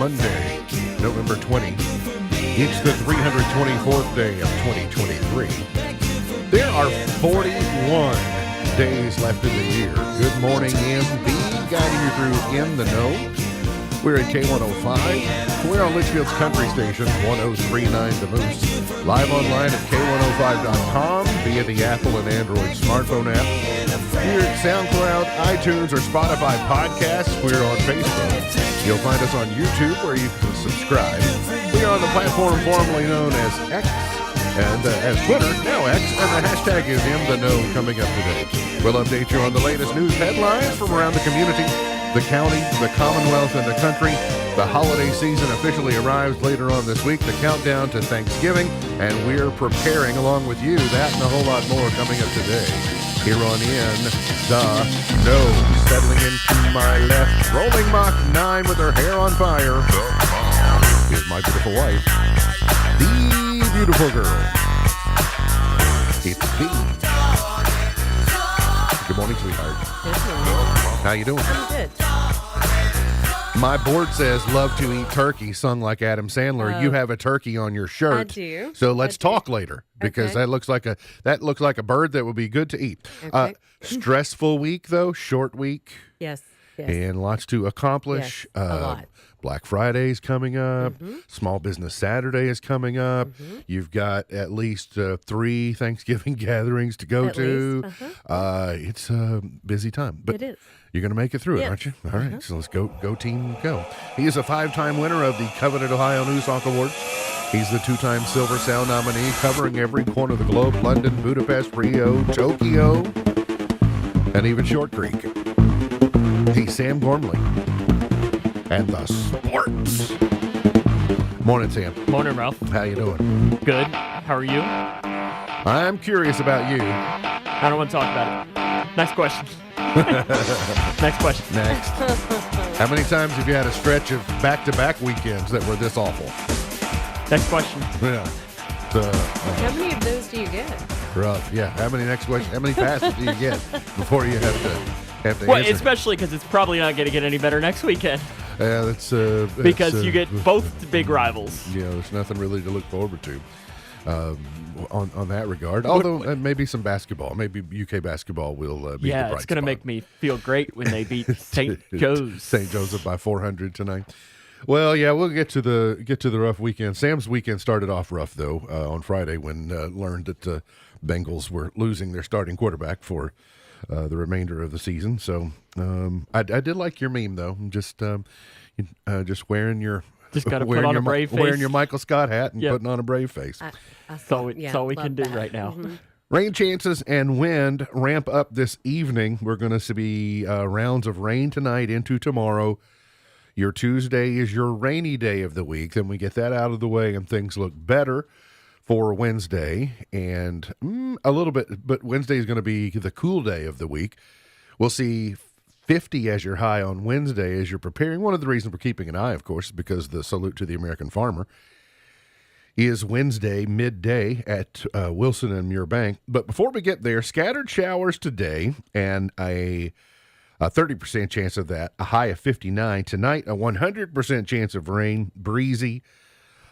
Monday, November 20. It's the 324th day of 2023. There are 41 days left in the year. Good morning, MB, guiding you through In the Know. We're at K105. We're on Litchfield's country station, 1039 The Moose. Live online at K105.com via the Apple and Android smartphone app. We're at SoundCloud, iTunes, or Spotify podcasts. We're on Facebook. You'll find us on YouTube where you can subscribe. We are on the platform formerly known as X and as Twitter, now X, and the hashtag is InTheKnow coming up today. We'll update you on the latest news headlines from around the community, the county, the Commonwealth, and the country. The holiday season officially arrives later on this week, the countdown to Thanksgiving, and we're preparing along with you that and a whole lot more coming up today. Here on In the Know, settling into my left, rolling Mach 9 with her hair on fire. Here's my beautiful wife, the beautiful girl. It's Dee. Good morning, sweetheart. Good morning. How you doing? I'm good. My board says "Love to eat turkey," sung like Adam Sandler. You have a turkey on your shirt. I do. So let's talk later because Okay. that looks like a bird that would be good to eat. Okay. Stressful week though, short week, Yes. and lots to accomplish. Yes, a lot. Black Friday's coming up. Mm-hmm. Small Business Saturday is coming up. You've got at least 3 Thanksgiving gatherings to go At to. least, It's a busy time, but It is. you're going to make it through it, Yes. aren't you? All right, so let's go team, go. He is a 5-time winner of the coveted Ohio News Hawk Award. He's the 2-time Silver Sound nominee, covering every corner of the globe: London, Budapest, Rio, Tokyo, and even Short Creek. He's Sam Gormley and the sports. Morning, Sam. Morning, Ralph. How you doing? Good. How are you? I'm curious about you. I don't want to talk about it. Next question. Next question. Next. How many times have you had a stretch of back-to-back weekends that were this awful? Next question. Yeah. How many of those do you get? Rough. Yeah. How many passes do you get before you have to Well, answer? especially because it's probably not going to get any better next weekend Yeah, that's because you get both big rivals. Yeah, there's nothing really to look forward to on that regard. Although maybe some basketball, maybe UK basketball will be the Yeah, bright it's going to spot. make me feel great when they beat St. Joe's. St. Joseph by 400 tonight. Well, yeah, we'll get to the rough weekend. Sam's weekend started off rough though on Friday when learned that Bengals were losing their starting quarterback for the remainder of the season. So I did like your meme though. Just wearing your Just got to put wearing on your a brave face. wearing your Michael Scott hat and Yep. putting on a brave face. That's all we can do right now. Rain chances and wind ramp up this evening. We're going to see rounds of rain tonight into tomorrow. Your Tuesday is your rainy day of the week. Then we get that out of the way and things look better for Wednesday. And a little bit, but Wednesday is going to be the cool day of the week. We'll see 50 as your high on Wednesday as you're preparing. One of the reasons we're keeping an eye, of course, because the salute to the American farmer is Wednesday midday at Wilson and Muir Bank. But before we get there, scattered showers today and a 30% chance of that, a high of 59. Tonight, a 100% chance of rain, breezy,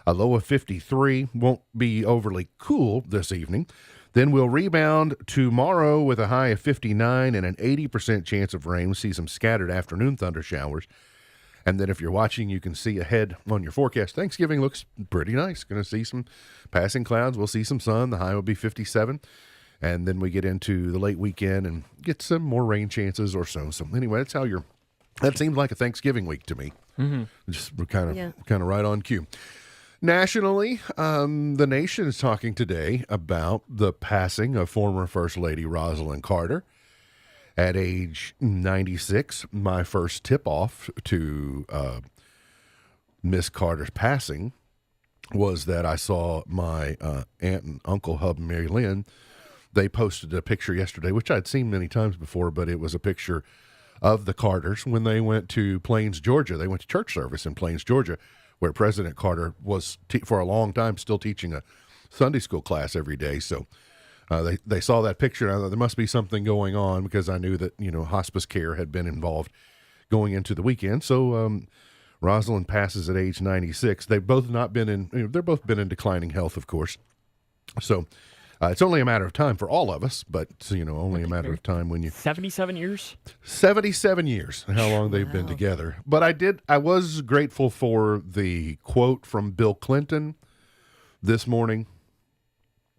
a low of 53. Won't be overly cool this evening. Then we'll rebound tomorrow with a high of 59 and an 80% chance of rain. We'll see some scattered afternoon thunder showers. And then if you're watching, you can see ahead on your forecast. Thanksgiving looks pretty nice. Going to see some passing clouds. We'll see some sun. The high will be 57. And then we get into the late weekend and get some more rain chances or so. So anyway, that seems like a Thanksgiving week to me. Mm-hmm. Just kind of right on cue. Nationally, the nation is talking today about the passing of former First Lady Rosalind Carter. At age 96, my first tip-off to Miss Carter's passing was that I saw my aunt and uncle, Hub and Mary Lynn. They posted a picture yesterday, which I'd seen many times before, but it was a picture of the Carters when they went to Plains, Georgia. They went to church service in Plains, Georgia, where President Carter was, for a long time, still teaching a Sunday school class every day. So they saw that picture. And I thought there must be something going on because I knew that, hospice care had been involved going into the weekend. So Rosalind passes at age 96. They've both not been in, they're both been in declining health, of course. So it's only a matter of time for all of us, but, only a matter of time when you. 77 years? 77 years, how long they've been together. But I was grateful for the quote from Bill Clinton this morning.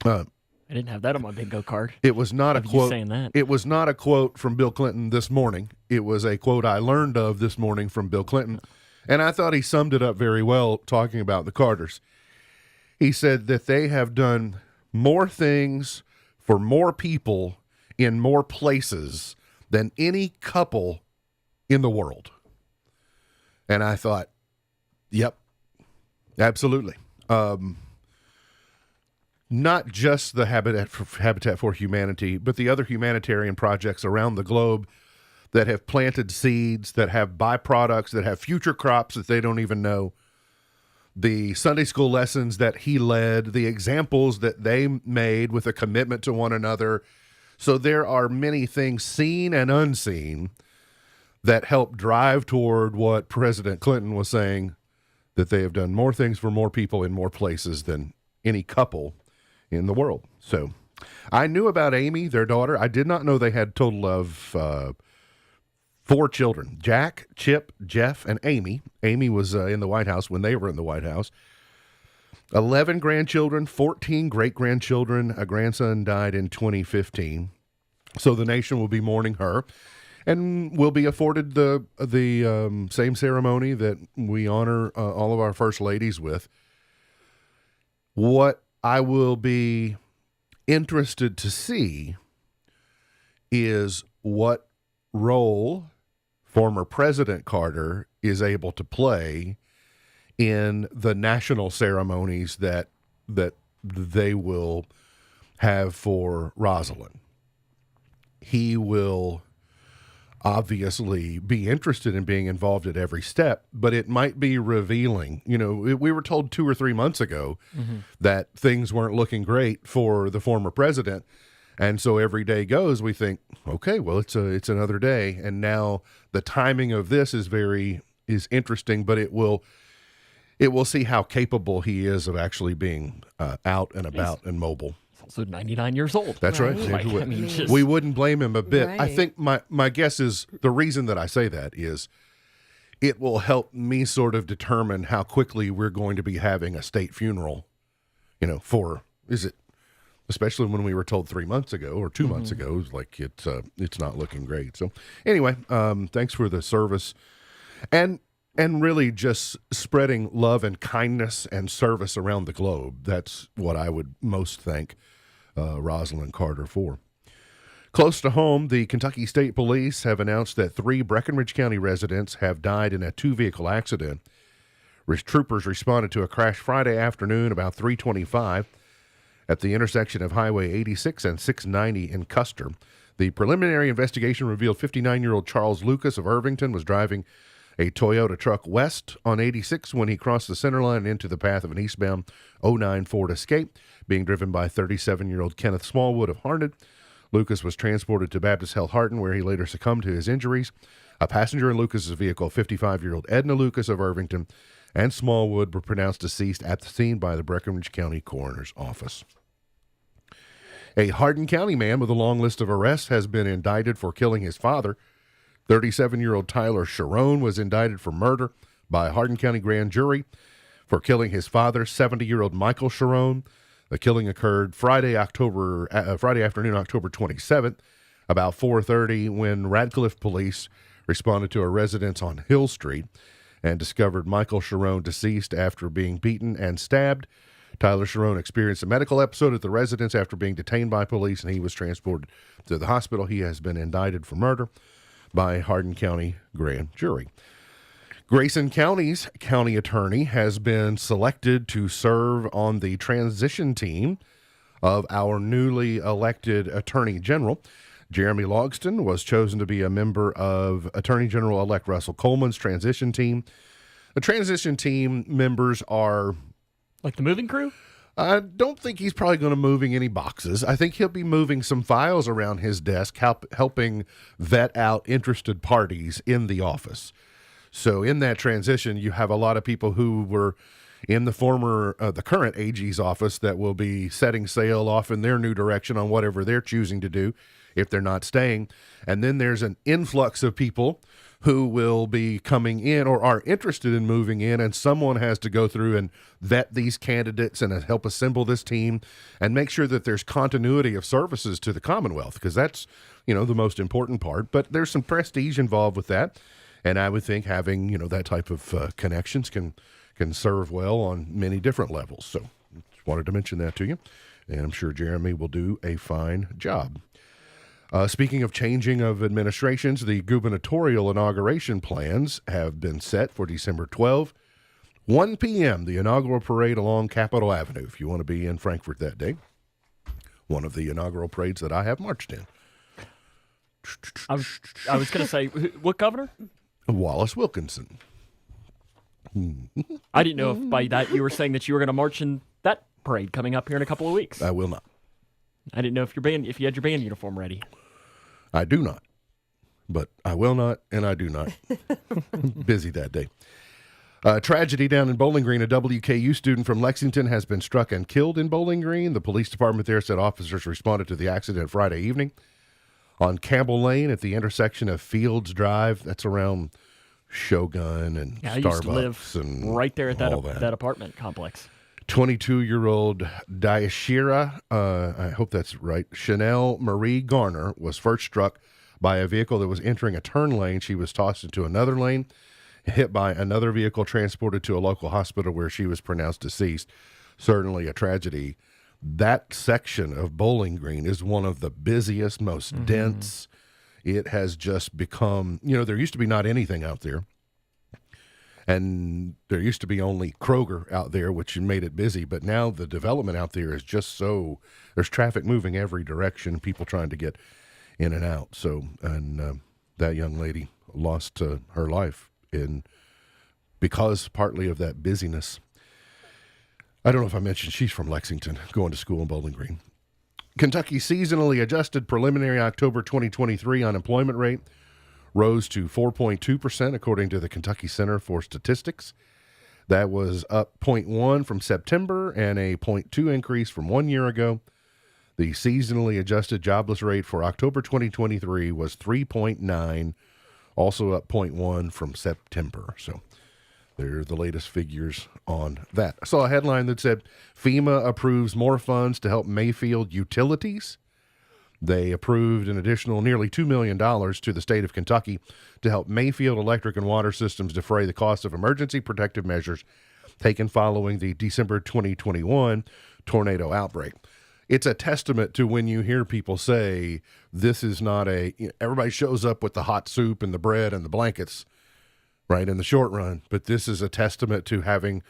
I didn't have that on my bingo card. It was not a Of you quote. saying that. It was not a quote from Bill Clinton this morning. It was a quote I learned of this morning from Bill Clinton. And I thought he summed it up very well talking about the Carters. He said that they have done more things for more people in more places than any couple in the world. And I thought, yep, absolutely. Not just the Habitat for Humanity, but the other humanitarian projects around the globe that have planted seeds, that have byproducts, that have future crops that they don't even know. The Sunday school lessons that he led, the examples that they made with a commitment to one another. So there are many things seen and unseen that help drive toward what President Clinton was saying, that they have done more things for more people in more places than any couple in the world. So I knew about Amy, their daughter. I did not know they had a total of 4 children: Jack, Chip, Jeff, and Amy. Amy was in the White House when they were in the White House. 11 grandchildren, 14 great-grandchildren. A grandson died in 2015. So the nation will be mourning her and will be afforded the same ceremony that we honor all of our first ladies with. What I will be interested to see is what role former President Carter is able to play in the national ceremonies that they will have for Rosalind. He will obviously be interested in being involved at every step, but it might be revealing. We were told 2 or 3 months ago that things weren't looking great for the former president. And so every day goes, we think, okay, well, it's another day. And now the timing of this is interesting, but it will see how capable he is of actually being out and about and mobile. He's also 99 years old. That's right. Right. Like, I mean, just- We wouldn't blame him a bit. I Right. think my guess is the reason that I say that is it will help me sort of determine how quickly we're going to be having a state funeral, especially when we were told 3 months ago or 2 months ago, it was like it's not looking great. So anyway, thanks for the service and really just spreading love and kindness and service around the globe. That's what I would most thank Rosalind Carter for. Close to home, the Kentucky State Police have announced that 3 Breckinridge County residents have died in a 2-vehicle accident. Troopers responded to a crash Friday afternoon about 3:25 at the intersection of Highway 86 and 690 in Custer. The preliminary investigation revealed 59-year-old Charles Lucas of Irvington was driving a Toyota truck west on 86 when he crossed the center line into the path of an eastbound 09 Ford Escape, being driven by 37-year-old Kenneth Smallwood of Harned. Lucas was transported to Baptist Health Harton, where he later succumbed to his injuries. A passenger in Lucas's vehicle, 55-year-old Edna Lucas of Irvington, and Smallwood were pronounced deceased at the scene by the Breckinridge County Coroner's Office. A Hardin County man with a long list of arrests has been indicted for killing his father. 37-year-old Tyler Sharon was indicted for murder by a Hardin County grand jury for killing his father, 70-year-old Michael Sharon. The killing occurred Friday afternoon, October 27th, about 4:30, when Radcliffe police responded to a residence on Hill Street and discovered Michael Sharon deceased after being beaten and stabbed. Tyler Sharon experienced a medical episode at the residence after being detained by police, and he was transported to the hospital. He has been indicted for murder by Hardin County grand jury. Grayson County's county attorney has been selected to serve on the transition team of our newly elected Attorney General. Jeremy Logston was chosen to be a member of Attorney General-elect Russell Coleman's transition team. The transition team members are... Like the moving crew? I don't think he's probably going to moving any boxes. I think he'll be moving some files around his desk, helping vet out interested parties in the office. So in that transition, you have a lot of people who were in the current AG's office that will be setting sail off in their new direction on whatever they're choosing to do if they're not staying. And then there's an influx of people who will be coming in or are interested in moving in, and someone has to go through and vet these candidates and help assemble this team and make sure that there's continuity of services to the Commonwealth, because that's, the most important part. But there's some prestige involved with that, and I would think having, that type of connections can serve well on many different levels. So just wanted to mention that to you, and I'm sure Jeremy will do a fine job. Speaking of changing of administrations, the gubernatorial inauguration plans have been set for December 12, 1 p.m., the inaugural parade along Capitol Avenue, if you want to be in Frankfort that day. One of the inaugural parades that I have marched in. I was going to say, what governor? Wallace Wilkinson. I didn't know if by that you were saying that you were going to march in that parade coming up here in a couple of weeks. I will not. I didn't know if you had your band uniform ready. I do not. But I will not, and I do not. Busy that day. Tragedy down in Bowling Green. A WKU student from Lexington has been struck and killed in Bowling Green. The police department there said officers responded to the accident Friday evening on Campbell Lane at the intersection of Fields Drive. That's around Shogun and I used to Starbucks live and right there at all that apartment complex. 22-year-old Daishira, I hope that's right, Chanel Marie Garner was first struck by a vehicle that was entering a turn lane. She was tossed into another lane, hit by another vehicle, transported to a local hospital where she was pronounced deceased. Certainly a tragedy. That section of Bowling Green is one of the busiest, most dense. It has just become, there used to be not anything out there. And there used to be only Kroger out there, which made it busy. But now the development out there is just there's traffic moving every direction, people trying to get in and out. So, and that young lady lost her life because partly of that busyness. I don't know if I mentioned she's from Lexington, going to school in Bowling Green. Kentucky's seasonally adjusted preliminary October 2023 unemployment rate rose to 4.2%, according to the Kentucky Center for Statistics. That was up 0.1 from September and a 0.2 increase from 1 year ago. The seasonally adjusted jobless rate for October 2023 was 3.9, also up 0.1 from September. So there are the latest figures on that. I saw a headline that said FEMA approves more funds to help Mayfield utilities. They approved an additional nearly $2 million to the state of Kentucky to help Mayfield electric and water systems defray the cost of emergency protective measures taken following the December 2021 tornado outbreak. It's a testament to when you hear people say this is not everybody shows up with the hot soup and the bread and the blankets, right, in the short run. But this is a testament to having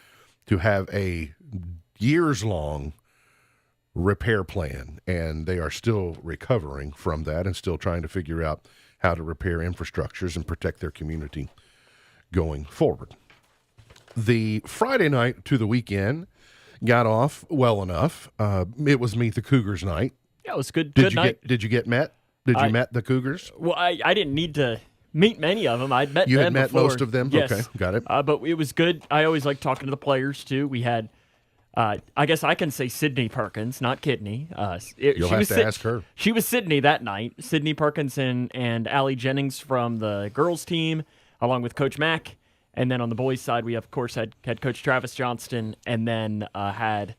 to have a years-long repair plan, and they are still recovering from that and still trying to figure out how to repair infrastructures and protect their community going forward. The Friday night to the weekend got off well enough. It was Meet the Cougars night. Yeah, it was good. Good night. Did you get met? Did you met the Cougars? Well, I didn't need to meet many of them. I'd met you them had met before. most of them? Yes. Okay, got it. But it was good. I always like talking to the players, too. We had, I guess I can say Sydney Perkins, not Kidney. You'll have to ask her. She was Sydney that night. Sydney Perkins and Allie Jennings from the girls' team, along with Coach Mack. And then on the boys' side, we, of course, had Coach Travis Johnston, and then had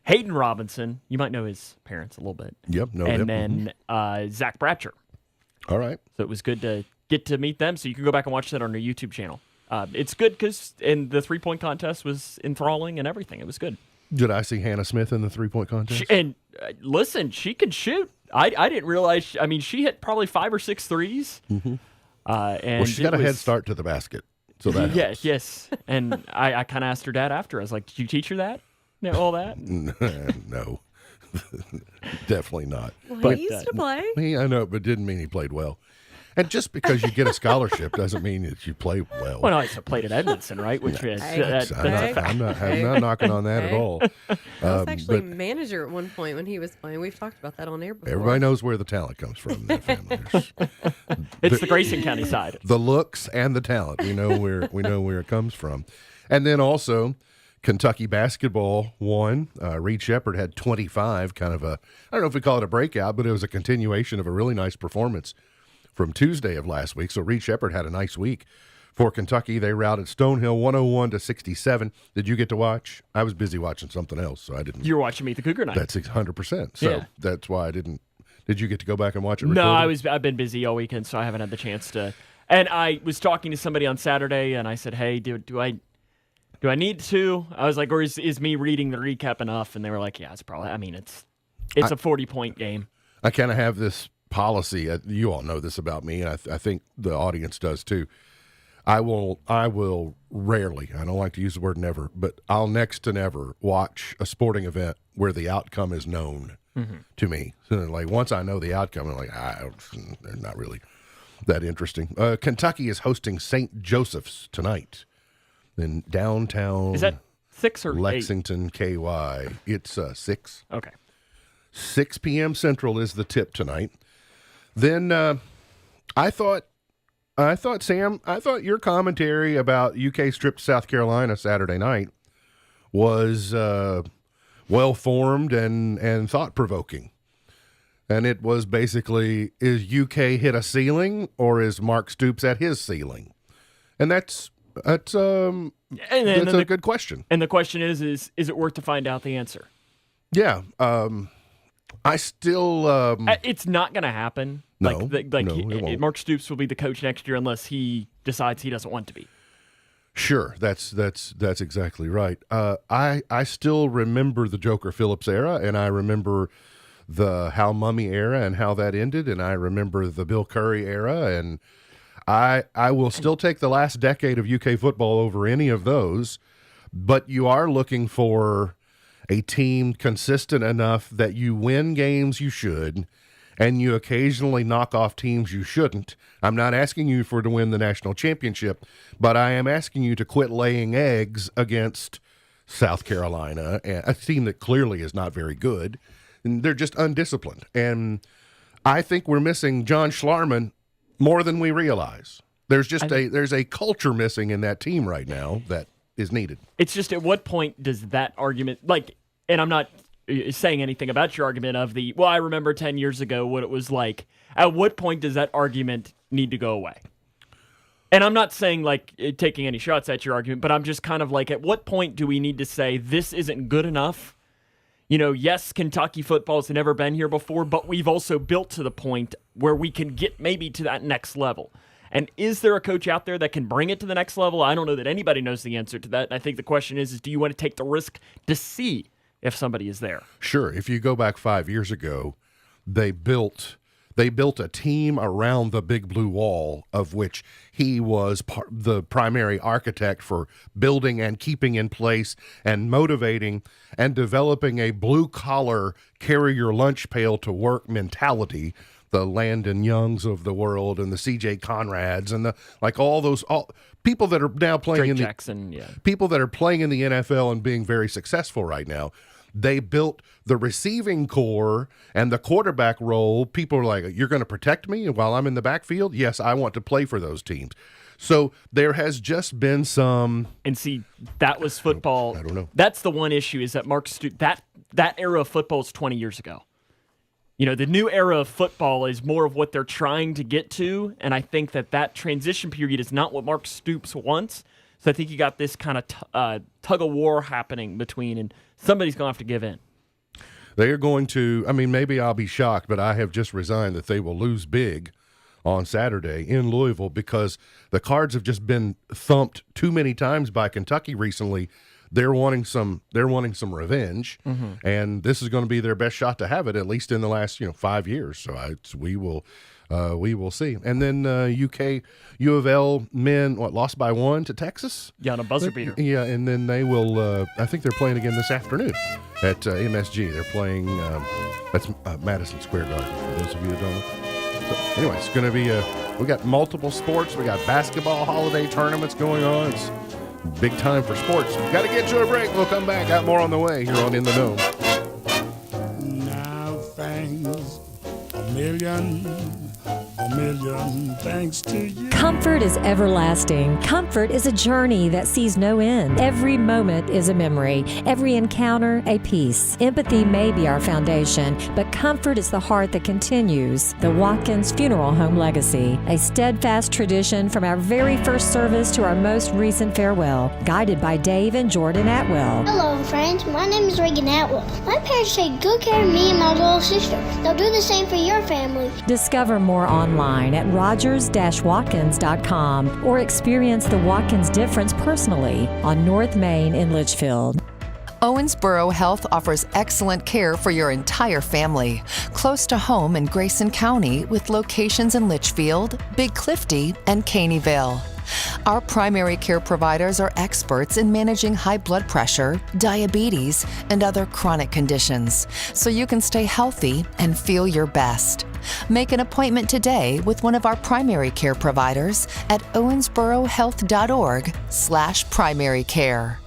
Hayden Robinson. You might know his parents a little bit. Yep, know and them. then Zach Bratcher. All right. So it was good to get to meet them. So you can go back and watch that on our YouTube channel. It's good because the three-point contest was enthralling and everything. It was good. Did I see Hannah Smith in the three-point contest? Listen, she can shoot. I didn't realize. I mean, she hit probably 5 or 6 threes. Mm-hmm. And she's got a head start to the basket. So that helps. Yes. And I kind of asked her dad after. I was like, did you teach her that? All that? No. Definitely not. Well, he used to play. I know, but didn't mean he played well. And just because you get a scholarship doesn't mean that you play well. Well, no, I played at Edmondson, right? Which is I'm not knocking on that at all. I was actually but manager at one point when he was playing. We've talked about that on air before. everybody knows where the talent comes from in that family. it's the Grayson County side. The looks and the talent. We know where it comes from. And then also Kentucky basketball won. Reed Shepherd had 25, kind of I don't know if we call it a breakout, but it was a continuation of a really nice performance from Tuesday of last week. So Reed Shepherd had a nice week for Kentucky. They routed Stonehill 101-67. Did you get to watch? I was busy watching something else, so I didn't. You were watching Meet the Cougar Night. That's 100%. So Yeah. that's why I didn't. Did you get to go back and watch it? No, recorded? I've been busy all weekend, so I haven't had the chance to. And I was talking to somebody on Saturday, and I said, "Hey, do I need to?" I was like, "Or is me reading the recap enough?" And they were like, "Yeah, it's probably. I mean, it's a 40-point game." I kind of have this policy. You all know this about me, and I think the audience does too. I will rarely, I don't like to use the word never, but I'll next to never watch a sporting event where the outcome is known to me. So like once I know the outcome, I'm like, they're not really that interesting. Kentucky is hosting St. Joseph's tonight in downtown. Is that 6 or 8? Lexington, KY? It's 6. Okay. 6 p.m. Central is the tip tonight. Then I thought Sam, your commentary about UK stripped South Carolina Saturday night was well formed and thought provoking. And it was basically, is UK hit a ceiling or is Mark Stoops at his ceiling? And that's a good question. And the question is it worth to find out the answer? Yeah. I still It's not going to happen. No, it won't. Mark Stoops will be the coach next year unless he decides he doesn't want to be. Sure, that's exactly right. I still remember the Joker Phillips era, and I remember the Hal Mummy era and how that ended, and I remember the Bill Curry era, and I will still take the last decade of UK football over any of those. But you are looking for a team consistent enough that you win games you should, and you occasionally knock off teams you shouldn't. I'm not asking you to win the national championship, but I am asking you to quit laying eggs against South Carolina, a team that clearly is not very good. And they're just undisciplined. And I think we're missing John Schlarman more than we realize. There's just there's a culture missing in that team right now that is needed. It's just at what point does that argument, and I'm not saying anything about your argument of I remember 10 years ago what it was like. At what point does that argument need to go away? And I'm not saying taking any shots at your argument, but I'm just kind of like, at what point do we need to say this isn't good enough? Yes, Kentucky football's never been here before, but we've also built to the point where we can get maybe to that next level. And is there a coach out there that can bring it to the next level? I don't know that anybody knows the answer to that. And I think the question is do you want to take the risk to see if somebody is there? Sure. If you go back 5 years ago, they built a team around the Big Blue Wall, of which he was the primary architect for building and keeping in place and motivating and developing a blue-collar, carry-your-lunch-pail-to-work mentality, the Landon Youngs of the world and the C.J. Conrads and all people that are now playing people that are playing in the NFL and being very successful right now. They built the receiving core and the quarterback role. People are like, you're going to protect me while I'm in the backfield? Yes, I want to play for those teams. So there has just been some. And see, that was football. I don't know. That's the one issue is that Mark Stoops, that era of football is 20 years ago. The new era of football is more of what they're trying to get to. And I think that transition period is not what Mark Stoops wants. So I think you got this kind of tug of war happening between, and somebody's going to have to give in. They are going to, maybe I'll be shocked, but I have just resigned that they will lose big on Saturday in Louisville because the Cards have just been thumped too many times by Kentucky recently. They're wanting some revenge, and this is going to be their best shot to have it, at least in the last 5 years. So we will see. And then UK U of L men lost by 1 to Texas. Yeah, on a buzzer beater. Yeah, and then they will. I think they're playing again this afternoon at MSG. They're playing. That's Madison Square Garden. For those of you that don't know. So anyway, it's going to be we got multiple sports. We got basketball holiday tournaments going on. It's big time for sports. Got to get to a break. We'll come back. Got more on the way here on In the Know. Now thanks a million thanks to you. Comfort is everlasting. Comfort is a journey that sees no end. Every moment is a memory. Every encounter, a peace. Empathy may be our foundation, but comfort is the heart that continues. The Watkins Funeral Home Legacy, a steadfast tradition from our very first service to our most recent farewell, guided by Dave and Jordan Atwell. Hello, friends. My name is Reagan Atwell. My parents take good care of me and my little sister. They'll do the same for your family. Discover more online at rogers-watkins.com or experience the Watkins difference personally on North Main in Litchfield. Owensboro Health offers excellent care for your entire family. Close to home in Grayson County with locations in Litchfield, Big Clifty, and Caneyville. Our primary care providers are experts in managing high blood pressure, diabetes, and other chronic conditions, so you can stay healthy and feel your best. Make an appointment today with one of our primary care providers at owensborohealth.org/primary care.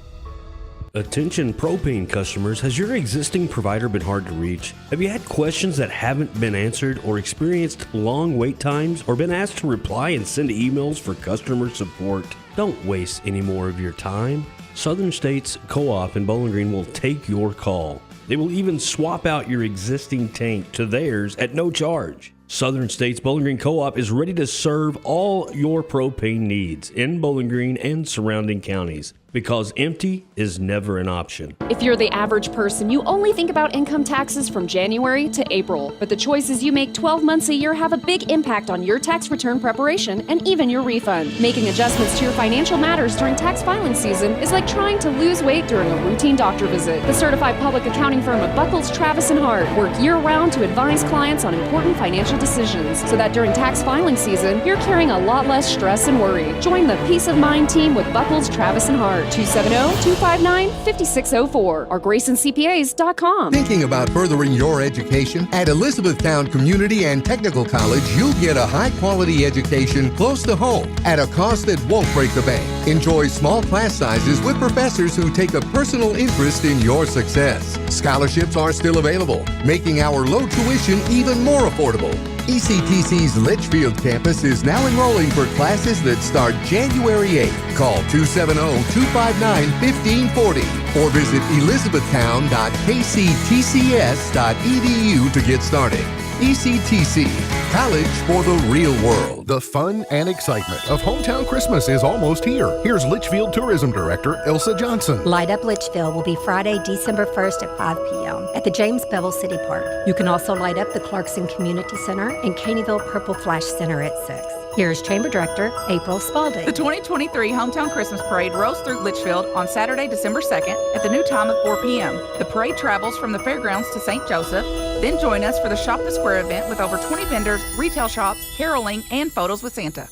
Attention propane customers, has your existing provider been hard to reach? Have you had questions that haven't been answered or experienced long wait times or been asked to reply and send emails for customer support? Don't waste any more of your time. Southern States Co-op in Bowling Green will take your call. They will even swap out your existing tank to theirs at no charge. Southern States Bowling Green Co-op is ready to serve all your propane needs in Bowling Green and surrounding counties, because empty is never an option. If you're the average person, you only think about income taxes from January to April. But the choices you make 12 months a year have a big impact on your tax return preparation and even your refund. Making adjustments to your financial matters during tax filing season is like trying to lose weight during a routine doctor visit. The certified public accounting firm of Buckles, Travis & Hart work year-round to advise clients on important financial decisions so that during tax filing season, you're carrying a lot less stress and worry. Join the Peace of Mind team with Buckles, Travis & Hart. 270-259-5604 or GraysonCPAs.com. Thinking about furthering your education? At Elizabethtown Community and Technical College, you'll get a high-quality education close to home at a cost that won't break the bank. Enjoy small class sizes with professors who take a personal interest in your success. Scholarships are still available, making our low tuition even more affordable. ECTC's Litchfield campus is now enrolling for classes that start January 8th. Call 270-259-1540 or visit elizabethtown.kctcs.edu to get started. ECTC, college for the real world. The fun and excitement of Hometown Christmas is almost here. Here's Litchfield Tourism Director Ilsa Johnson. Light Up Litchfield will be Friday, December 1st at 5 p.m. at the James Bevel City Park. You can also light up the Clarkson Community Center and Caneyville Purple Flash Center at 6. Here's Chamber Director April Spalding. The 2023 Hometown Christmas Parade rolls through Litchfield on Saturday, December 2nd at the new time of 4 p.m. The parade travels from the fairgrounds to St. Joseph. Then join us for the Shop the Square event with over 20 vendors, retail shops, caroling, and photos with Santa.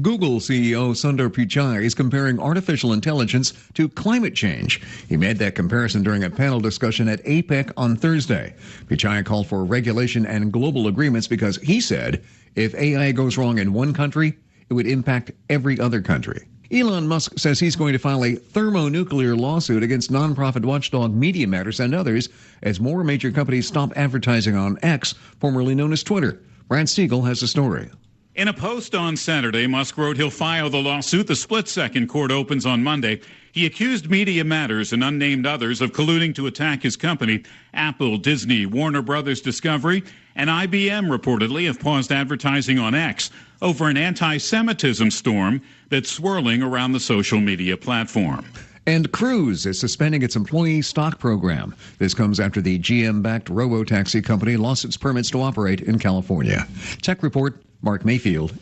Google CEO Sundar Pichai is comparing artificial intelligence to climate change. He made that comparison during a panel discussion at APEC on Thursday. Pichai called for regulation and global agreements because he said if AI goes wrong in one country, it would impact every other country. Elon Musk says he's going to file a thermonuclear lawsuit against nonprofit watchdog Media Matters and others as more major companies stop advertising on X, formerly known as Twitter. Brad Siegel has the story. In a post on Saturday, Musk wrote he'll file the lawsuit. The split-second court opens on Monday. He accused Media Matters and unnamed others of colluding to attack his company. Apple, Disney, Warner Brothers Discovery, and IBM reportedly have paused advertising on X over an anti-Semitism storm that's swirling around the social media platform. And Cruise is suspending its employee stock program. This comes after the GM-backed robo-taxi company lost its permits to operate in California. Tech Report, Mark Mayfield.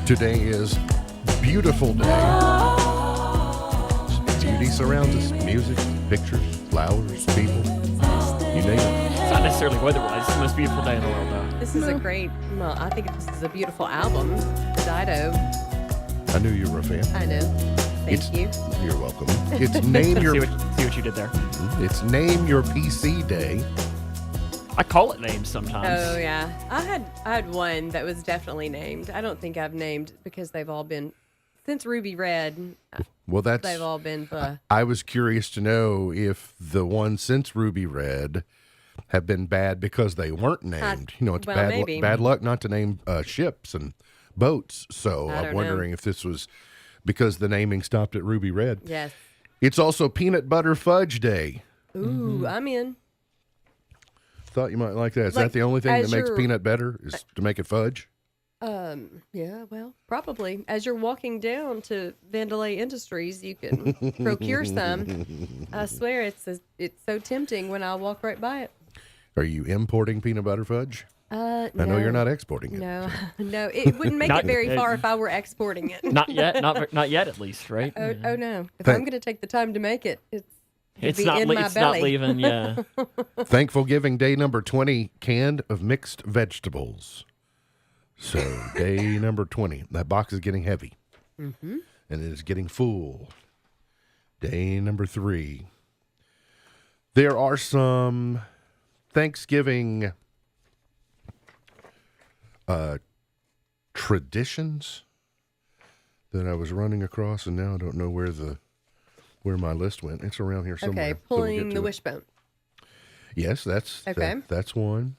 Today is beautiful day. Beauty surrounds us. Music, pictures, flowers, people. You name it. It's not necessarily weather-wise. It's the most beautiful day in the world, though. This is a great, well, I think this is a beautiful album. Dido. I knew you were a fan. I know. Thank you. You're welcome. It's name your. See what you did there. It's name your PC day. I call it names sometimes. Oh yeah, I had one that was definitely named. I don't think I've named because they've all been since Ruby Red. Well, they've all been. I was curious to know if the ones since Ruby Red have been bad because they weren't named. It's bad luck not to name ships and boats. So I'm wondering if this was because the naming stopped at Ruby Red. Yes. It's also Peanut Butter Fudge Day. Ooh, I'm in. Thought you might like that. Is that the only thing that makes peanut better is to make it fudge? Yeah, well, probably. As you're walking down to Vandelay Industries, you can procure some. I swear it's so tempting when I walk right by it. Are you importing peanut butter fudge? No. I know you're not exporting it. No, no, it wouldn't make it very far if I were exporting it. Not yet, not yet at least, right? Oh no! If I'm going to take the time to make it, it's not leaving. Yeah. Thankful Giving Day number 20, canned of mixed vegetables. So day number 20. That box is getting heavy. Mm-hmm. And it is getting full. Day number 3. There are some Thanksgiving traditions that I was running across, and now I don't know where my list went. It's around here somewhere. Okay, pulling the wishbone. Yes, that's okay. That's one.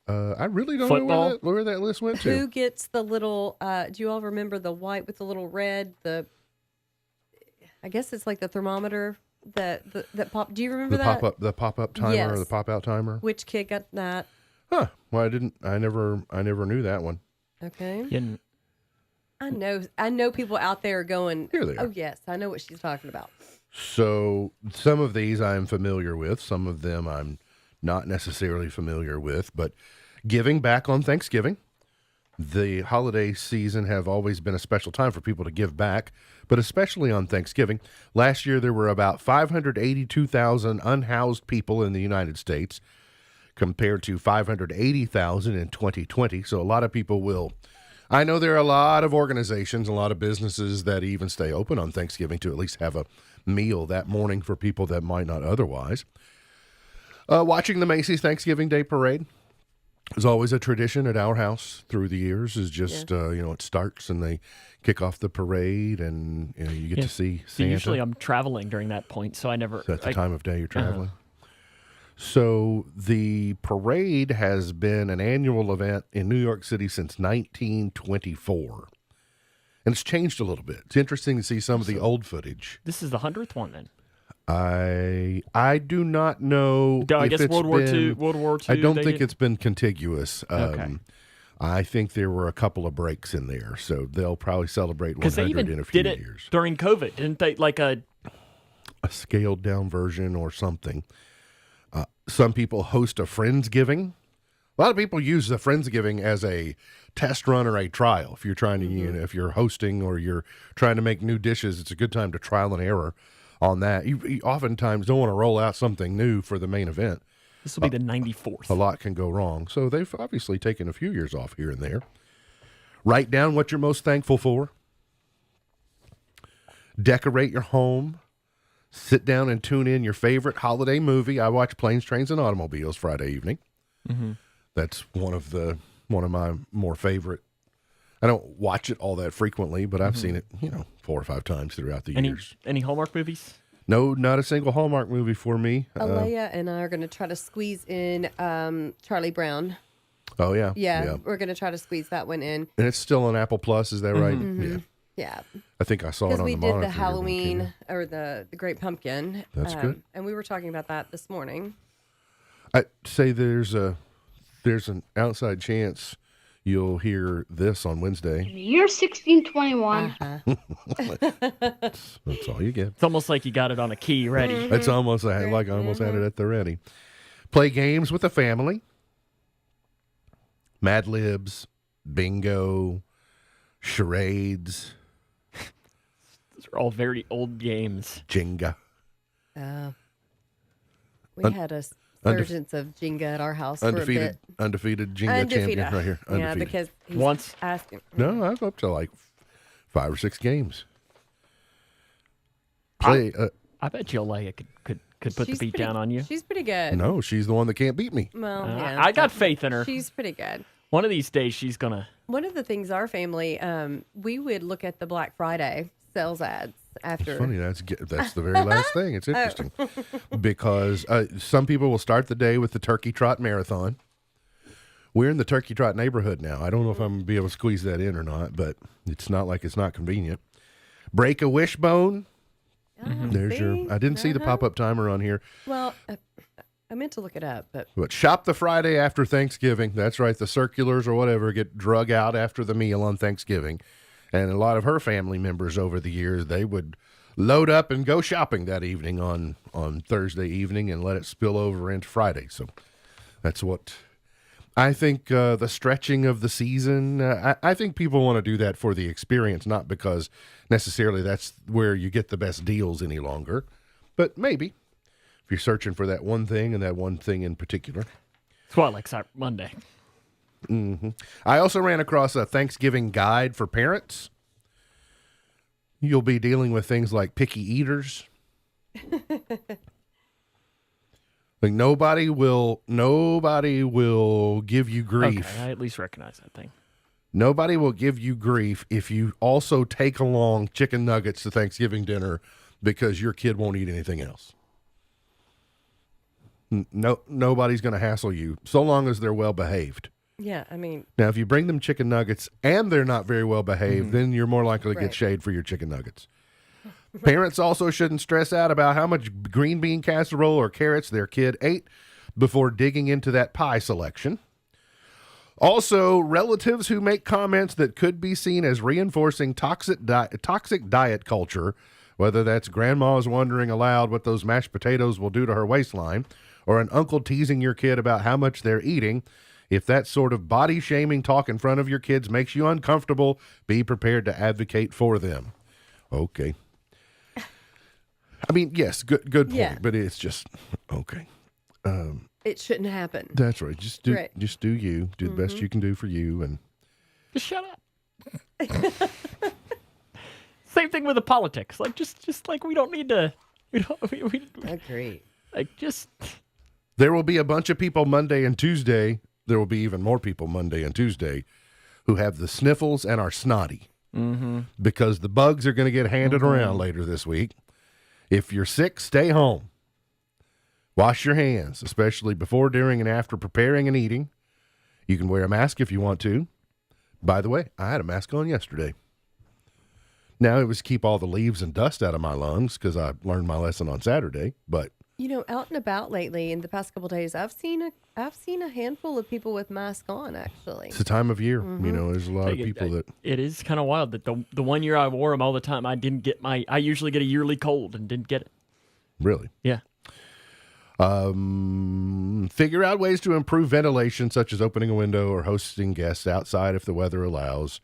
I really don't Football? know where that list went to. Who gets the little? Do you all remember the white with the little red? I guess it's like the thermometer that pop. Do you remember that? The pop up timer yes. or the pop out timer? Which kid got that? Huh. Well, I never knew that one. Okay. Yeah. I know people out there going, Here they are. Oh yes, I know what she's talking about. So some of these I'm familiar with. Some of them I'm not necessarily familiar with. But giving back on Thanksgiving, the holiday season have always been a special time for people to give back, but especially on Thanksgiving. Last year there were about 582,000 unhoused people in the United States, compared to 580,000 in 2020. So a lot of people will. I know there are a lot of organizations, a lot of businesses that even stay open on Thanksgiving to at least have a meal that morning for people that might not otherwise. Watching the Macy's Thanksgiving Day Parade is always a tradition at our house through the years. Is just it starts and they kick off the parade, and you get to see Santa. Usually I'm traveling during that point, so I never. So that's the time of day you're traveling. So the parade has been an annual event in New York City since 1924. And it's changed a little bit. It's interesting to see some of the old footage. This is the 100th one then. I do not know. I guess World War II. I don't think it's been contiguous. Okay. I think there were a couple of breaks in there, so they'll probably celebrate 100 in a few years. During COVID, didn't they? Like a scaled down version or something. Some people host a Friendsgiving. A lot of people use the Friendsgiving as a test run or a trial. If you're trying to, if you're hosting or you're trying to make new dishes, it's a good time to trial and error on that. You oftentimes don't want to roll out something new for the main event. This will be the 94th. A lot can go wrong. So they've obviously taken a few years off here and there. Write down what you're most thankful for. Decorate your home. Sit down and tune in your favorite holiday movie. I watch Planes, Trains, and Automobiles Friday evening. Mm-hmm. That's one of my more favorite. I don't watch it all that frequently, but I've seen it, 4 or 5 times throughout the years. Any Hallmark movies? No, not a single Hallmark movie for me. Alea and I are going to try to squeeze in Charlie Brown. Oh, yeah. Yeah, we're going to try to squeeze that one in. And it's still on Apple Plus, is that right? Mm-hmm. Yeah. Yeah. I think I saw it on the monitor. Because we did the Halloween or the Great Pumpkin. That's good. And we were talking about that this morning. I'd say there's an outside chance you'll hear this on Wednesday. In the year 1621. That's all you get. It's almost like you got it on a key ready. Mm-hmm. It's almost like I almost had it at the ready. Play games with the family. Mad Libs, bingo, charades. Those are all very old games. Jenga. We had a surgence of Jenga at our house for a bit. Undefeated Jenga champion right here. Undefeated. Yeah, because he's Once asking. No, I was up to like 5 or 6 games. Play. I bet you Leia could put the beat down on you. She's pretty good. No, she's the one that can't beat me. Well, yeah. I got faith in her. She's pretty good. One of these days, she's going to. One of the things our family, we would look at the Black Friday sales ads after. It's funny. That's the very last thing. It's interesting because some people will start the day with the Turkey Trot Marathon. We're in the Turkey Trot neighborhood now. I don't know if I'm going to be able to squeeze that in or not, but it's not like it's not convenient. Break a wishbone. There's your. I didn't see the pop-up timer on here. Well, I meant to look it up, but shop the Friday after Thanksgiving. That's right. The circulars or whatever get drug out after the meal on Thanksgiving. And a lot of her family members over the years, they would load up and go shopping that evening on Thursday evening and let it spill over into Friday. So that's what I think, the stretching of the season. I think people want to do that for the experience, not because necessarily that's where you get the best deals any longer. But maybe if you're searching for that one thing and that one thing in particular. That's why I like Cyber Monday. Mm-hmm. I also ran across a Thanksgiving guide for parents. You'll be dealing with things like picky eaters. Like nobody will give you grief. Okay, I at least recognize that thing. Nobody will give you grief if you also take along chicken nuggets to Thanksgiving dinner because your kid won't eat anything else. No, nobody's going to hassle you so long as they're well behaved. yeah, I mean, Now, if you bring them chicken nuggets and they're not very well behaved, then you're more likely to get Right. shade for your chicken nuggets. Parents also shouldn't stress out about how much green bean casserole or carrots their kid ate before digging into that pie selection. Also, relatives who make comments that could be seen as reinforcing toxic diet culture, whether that's grandma's wondering aloud what those mashed potatoes will do to her waistline, or an uncle teasing your kid about how much they're eating. If that sort of body-shaming talk in front of your kids makes you uncomfortable, be prepared to advocate for them. Okay. I mean, yes, good point, Yeah. but it's just, okay. it shouldn't happen. That's right. Just do Right. you. Do the best you can do for you. And Just shut up. Same thing with the politics. Like just like we don't need to. We Agree. like just. there will be a bunch of people Monday and Tuesday. There will be even more people Monday and Tuesday who have the sniffles and are snotty because the bugs are going to get handed around later this week. If you're sick, stay home. Wash your hands, especially before, during, and after preparing and eating. You can wear a mask if you want to. By the way, I had a mask on yesterday. Now, it was to keep all the leaves and dust out of my lungs because I learned my lesson on Saturday, but You know, out and about lately in the past couple of days, I've seen a handful of people with masks on. Actually, it's the time of year. You know, there's a lot of people that It is kind of wild that the 1 year I wore them all the time, I didn't get I usually get a yearly cold and didn't get it. really. Yeah. Figure out ways to improve ventilation, such as opening a window or hosting guests outside if the weather allows.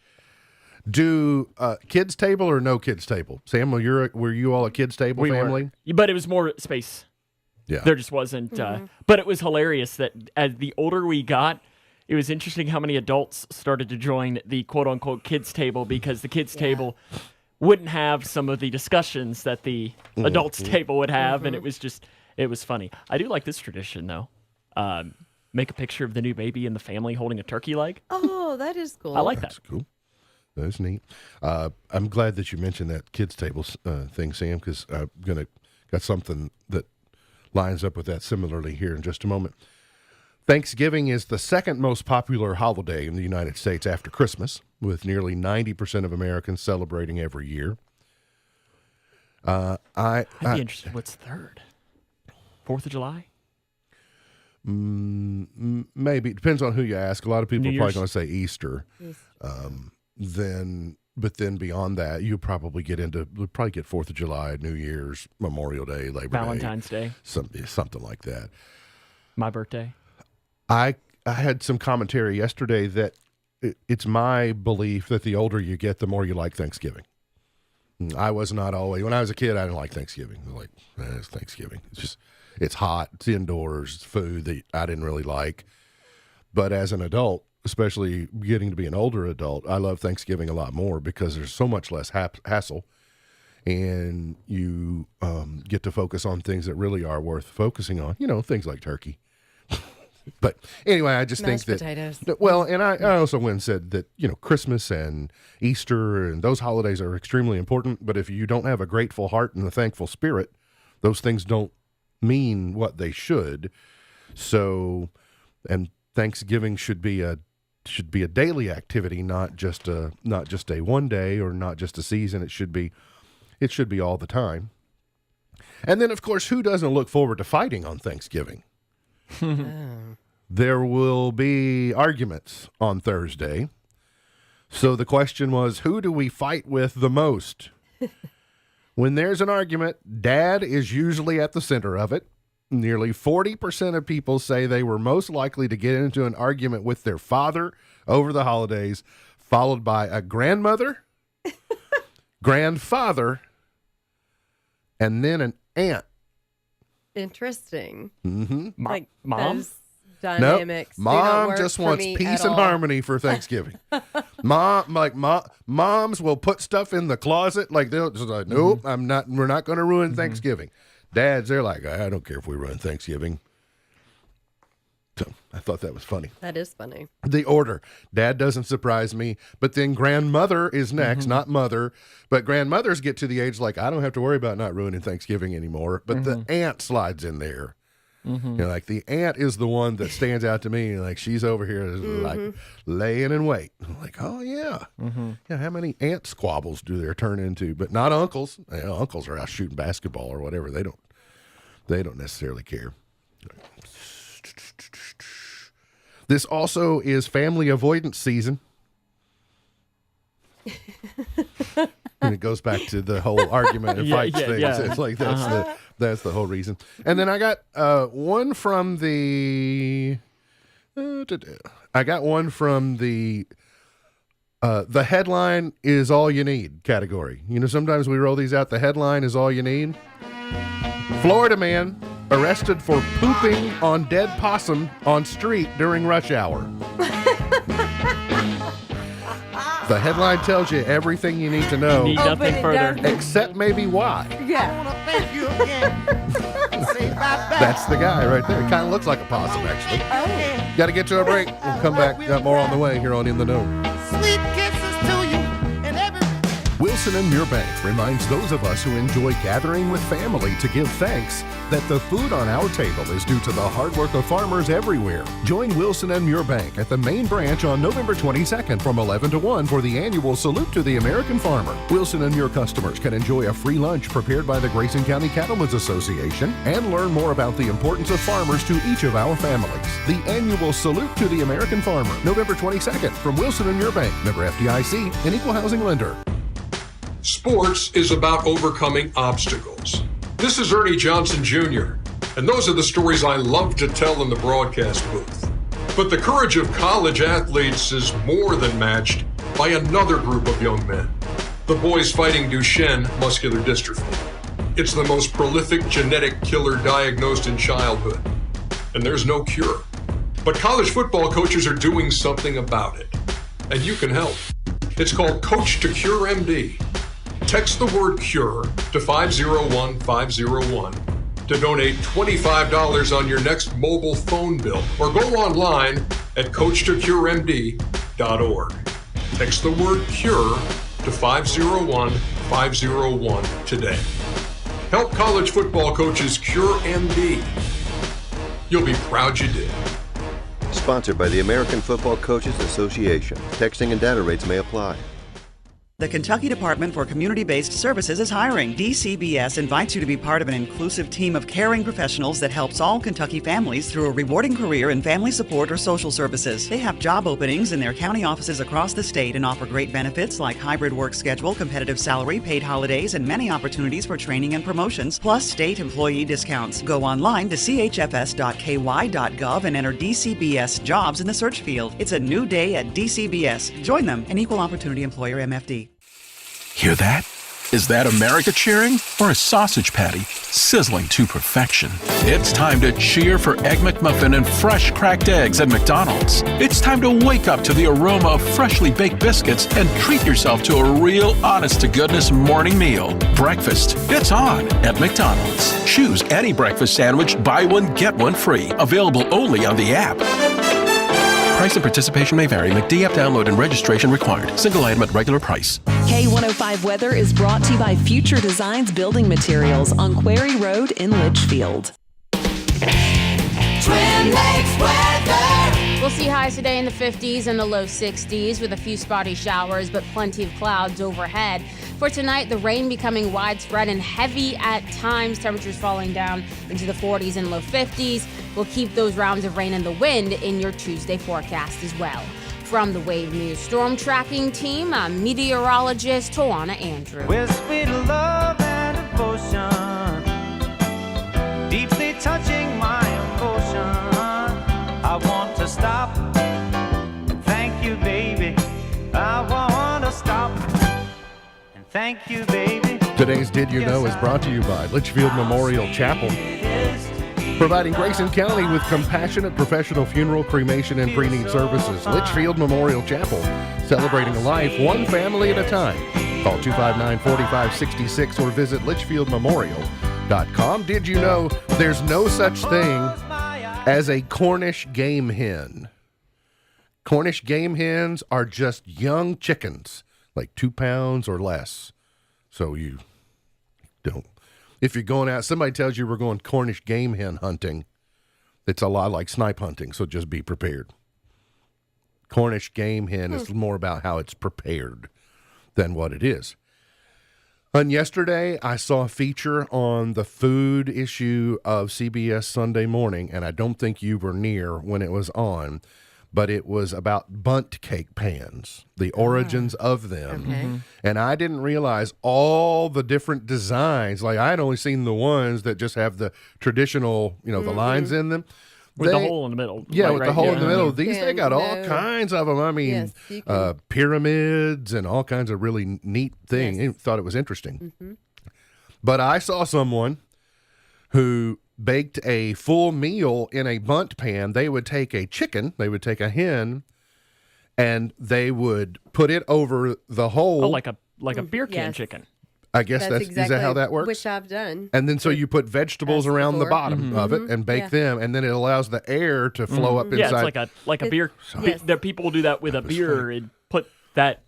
Do kids table or no kids table? Sam, were you all a kids table We family? were. But it was more space. Yeah. There just wasn't. But it was hilarious that as the older we got, it was interesting how many adults started to join the quote unquote kids table because the kids table wouldn't have some of the discussions that the adults table would have. And it was funny. I do like this tradition though. Make a picture of the new baby and the family holding a turkey leg. oh, that is cool. I like that. That's cool. That's neat. I'm glad that you mentioned that kids table thing, Sam, because I'm got something that lines up with that similarly here in just a moment. Thanksgiving is the second most popular holiday in the United States after Christmas, with nearly 90% of Americans celebrating every year. I'd be interested. What's third? 4th of July? Maybe. It depends on who you ask. A lot of people New are probably Year's. going to say Easter. But then beyond that, you'll probably get 4th of July, New Year's, Memorial Day, Labor Valentine's Day. something like that. My birthday. I had some commentary yesterday that it's my belief that the older you get, the more you like Thanksgiving. I was not always. When I was a kid, I didn't like Thanksgiving. I was like, it's Thanksgiving. It's hot. It's indoors. It's food that I didn't really like. But as an adult, especially getting to be an older adult, I love Thanksgiving a lot more because there's so much less hassle, and you get to focus on things that really are worth focusing on. Things like turkey. But anyway, I just Mashed think potatoes. well, and I also went and said that, Christmas and Easter and those holidays are extremely important. But if you don't have a grateful heart and a thankful spirit, those things don't mean what they should. So, and Thanksgiving should be a daily activity, not just a one day or not just a season. It should be all the time. And then, of course, who doesn't look forward to fighting on Thanksgiving? There will be arguments on Thursday. So the question was, who do we fight with the most? When there's an argument, Dad is usually at the center of it. Nearly 40% of people say they were most likely to get into an argument with their father over the holidays, followed by a grandmother, grandfather, and then an aunt. Interesting. Mm-hmm. Like Mom? those dynamics. Nope. do not Mom work just for wants me peace at and all. harmony for Thanksgiving. Moms will put stuff in the closet. Like they'll just like, nope, we're not going to ruin Thanksgiving. Dads, they're like, I don't care if we ruin Thanksgiving. So I thought that was funny. That is funny. The order. Dad doesn't surprise me, but then grandmother is next, not mother. But grandmothers get to the age like, I don't have to worry about not ruining Thanksgiving anymore. But the aunt slides in there. Like the aunt is the one that stands out to me. Like she's over here like laying in wait. I'm like, oh yeah. Yeah, how many aunt squabbles do there turn into? But not uncles. Uncles are out shooting basketball or whatever. They don't necessarily care. This also is family avoidance season. And it goes back to the whole argument and fights thing. Yeah. It's like that's the whole reason. And then I got one from the the headline is all you need category. Sometimes we roll these out. The headline is all you need. Florida man arrested for pooping on dead possum on street during rush hour. The headline tells you everything you need to know. Need nothing further. Except maybe why. Yeah. That's the guy right there. He kind of looks like a possum, actually. Oh. Got to get to a break. We'll come back. Got more on the way here on In the Know. Sweet kisses to you and every. Wilson and Muir Bank reminds those of us who enjoy gathering with family to give thanks that the food on our table is due to the hard work of farmers everywhere. Join Wilson and Muir Bank at the main branch on November 22nd from 11 to 1 for the annual Salute to the American Farmer. Wilson and Muir customers can enjoy a free lunch prepared by the Grayson County Cattlemen's Association and learn more about the importance of farmers to each of our families. The annual Salute to the American Farmer, November 22nd from Wilson and Muir Bank, member FDIC, an equal housing lender. Sports is about overcoming obstacles. This is Ernie Johnson Jr., and those are the stories I love to tell in the broadcast booth. But the courage of college athletes is more than matched by another group of young men, the boys fighting Duchenne muscular dystrophy. It's the most prolific genetic killer diagnosed in childhood, and there's no cure. But college football coaches are doing something about it, and you can help. It's called Coach to Cure MD. Text the word CURE to 501-501 to donate $25 on your next mobile phone bill, or go online at coachtocuremd.org. Text the word CURE to 501-501 today. Help college football coaches cure MD. You'll be proud you did. Sponsored by the American Football Coaches Association. Texting and data rates may apply. The Kentucky Department for Community-Based Services is hiring. DCBS invites you to be part of an inclusive team of caring professionals that helps all Kentucky families through a rewarding career in family support or social services. They have job openings in their county offices across the state and offer great benefits like hybrid work schedule, competitive salary, paid holidays, and many opportunities for training and promotions, plus state employee discounts. Go online to chfs.ky.gov and enter DCBS jobs in the search field. It's a new day at DCBS. Join them, an equal opportunity employer MFD. Hear that? Is that America cheering or a sausage patty sizzling to perfection? It's time to cheer for Egg McMuffin and fresh cracked eggs at McDonald's. It's time to wake up to the aroma of freshly baked biscuits and treat yourself to a real honest-to-goodness morning meal. Breakfast, it's on at McDonald's. Choose any breakfast sandwich, buy one, get one free. Available only on the app. Price and participation may vary. McD app download and registration required. Single item at regular price. K105 Weather is brought to you by Future Designs Building Materials on Quarry Road in Litchfield. Twin Lakes weather. We'll see highs today in the 50s and the low 60s with a few spotty showers, but plenty of clouds overhead. For tonight, the rain becoming widespread and heavy at times. Temperatures falling down into the 40s and low 50s. We'll keep those rounds of rain and the wind in your Tuesday forecast as well. From the Wave News Storm Tracking Team, I'm meteorologist Tawana Andrew. With sweet love and devotion, deeply touching my emotion, I want to stop and thank you, baby. I want to stop and thank you, baby. Today's Did You Know is brought to you by Litchfield Memorial Chapel, providing Grayson County with compassionate professional funeral, cremation, and pre-need services. Litchfield Memorial Chapel, celebrating life one family at a time. Call 259-4566 or visit litchfieldmemorial.com. Did you know there's no such thing as a Cornish game hen? Cornish game hens are just young chickens, like 2 pounds or less. So you don't. If you're going out, somebody tells you we're going Cornish game hen hunting, it's a lot like snipe hunting, so just be prepared. Cornish game hen is more about how it's prepared than what it is. And yesterday, I saw a feature on the food issue of CBS Sunday Morning, and I don't think you were near when it was on, but it was about bundt cake pans, the origins of them. Okay. And I didn't realize all the different designs. Like, I had only seen the ones that just have the traditional, the lines in them. With the hole in the middle. Yeah, right, with right, the hole yeah. in the middle. These, they got all kinds of them. I mean, Yes, pyramids and all kinds of really neat things. I thought it was interesting. But I saw someone who baked a full meal in a bundt pan. They would take a chicken, they would take a hen, and they would put it over the hole. Oh, like a beer can chicken. I guess That's is that how that works? Which I've done. And then so you put vegetables around the bottom of it and bake Yeah. them, and then it allows the air to flow up inside. Yeah, it's like a beer. That people do that with a beer and put that,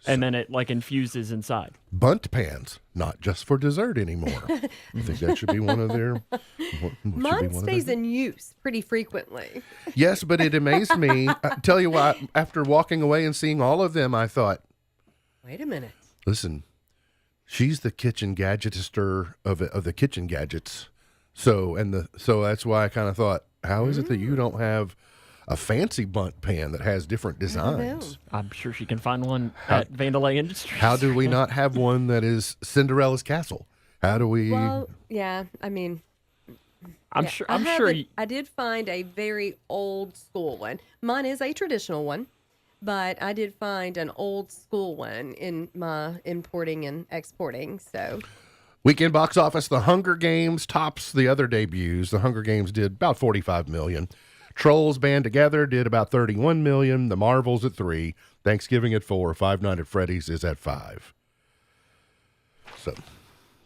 and then it like infuses inside. Bundt pans, not just for dessert anymore. I think that should be one of their. Mine stays in use pretty frequently. Yes, but it amazed me. I tell you what, after walking away and seeing all of them, I thought, Wait a minute. listen, she's the kitchen gadgetister of the kitchen gadgets. So that's why I kind of thought, how is it that you don't have a fancy bundt pan that has different designs? I'm sure she can find one at Vandalay Industries. How do we not have one that is Cinderella's castle? How do we? Well, yeah, I mean, I'm sure. I'm sure. I did find a very old school one. Mine is a traditional one, but I did find an old school one in my importing and exporting. So, Weekend box office: The Hunger Games tops the other debuts. The Hunger Games did about $45 million. Trolls Band Together did about $31 million. The Marvels at $3 million. Thanksgiving at $4 million. Five Nights at Freddy's is at $5 million. So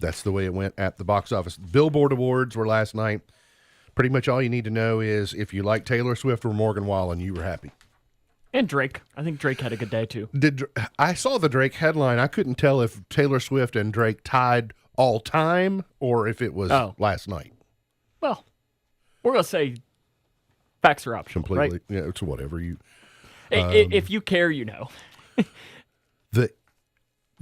that's the way it went at the box office. Billboard Awards were last night. Pretty much all you need to know is if you like Taylor Swift or Morgan Wallen, you were happy. And Drake. I think Drake had a good day too. I saw the Drake headline. I couldn't tell if Taylor Swift and Drake tied all time or if it was last night. Well, we're gonna say facts are optional. Completely. Right? Yeah, it's whatever you. If you care, you know.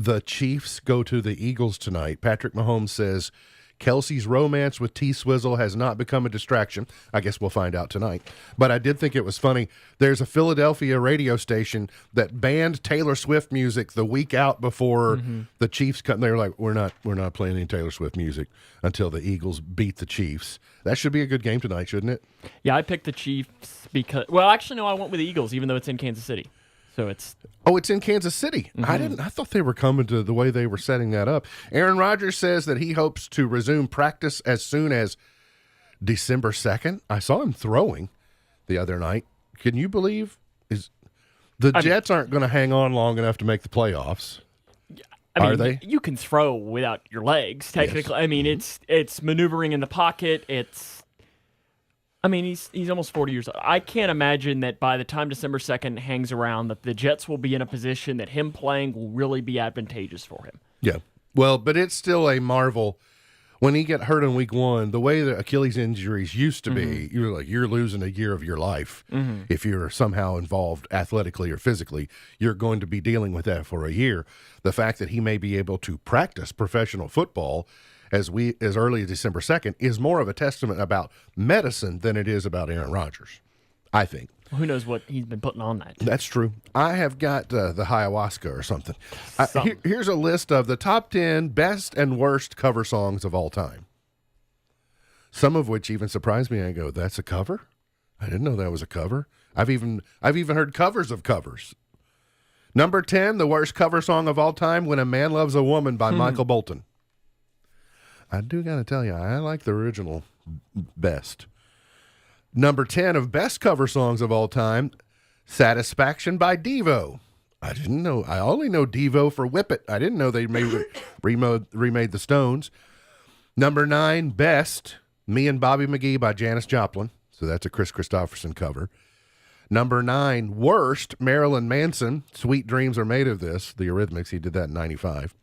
The Chiefs go to the Eagles tonight. Patrick Mahomes says Kelsey's romance with T-Swizzle has not become a distraction. I guess we'll find out tonight. But I did think it was funny. There's a Philadelphia radio station that banned Taylor Swift music the week out before the Chiefs cut. They were like, we're not playing any Taylor Swift music until the Eagles beat the Chiefs. That should be a good game tonight, shouldn't it? Yeah, I picked the Chiefs because. Well, actually, no. I went with the Eagles, even though it's in Kansas City. So it's in Kansas City. Mm-hmm. I thought they were coming to the way they were setting that up. Aaron Rodgers says that he hopes to resume practice as soon as December 2nd. I saw him throwing the other night. Can you believe the Jets aren't going to hang on long enough to make the playoffs? Are they? You can throw without your legs, technically. Yes. I mean, it's maneuvering in the pocket. He's almost 40 years old. I can't imagine that by the time December 2nd hangs around that the Jets will be in a position that him playing will really be advantageous for him. Yeah. Well, but it's still a marvel. When he got hurt in week 1, the way the Achilles injuries used to be, you're losing a year of your life. If you're somehow involved athletically or physically, you're going to be dealing with that for a year. The fact that he may be able to practice professional football as early as December 2nd is more of a testament about medicine than it is about Aaron Rodgers, I think. Who knows what he's been putting on that? That's true. I have got the ayahuasca or something. Here's a list of the top 10 best and worst cover songs of all time. Some of which even surprised me. I go, "That's a cover? I didn't know that was a cover." I've even heard covers of covers. Number 10, the worst cover song of all time, "When a Man Loves a Woman" by Michael Bolton. I do got to tell you, I like the original best. Number 10 of best cover songs of all time, "Satisfaction" by Devo. I didn't know. I only know Devo for Whip It. I didn't know they remade the Stones. Number 9, best, "Me and Bobby McGee" by Janis Joplin. So that's a Chris Christopherson cover. Number 9, worst, Marilyn Manson, "Sweet Dreams Are Made of This." The Eurythmics, he did that in 95.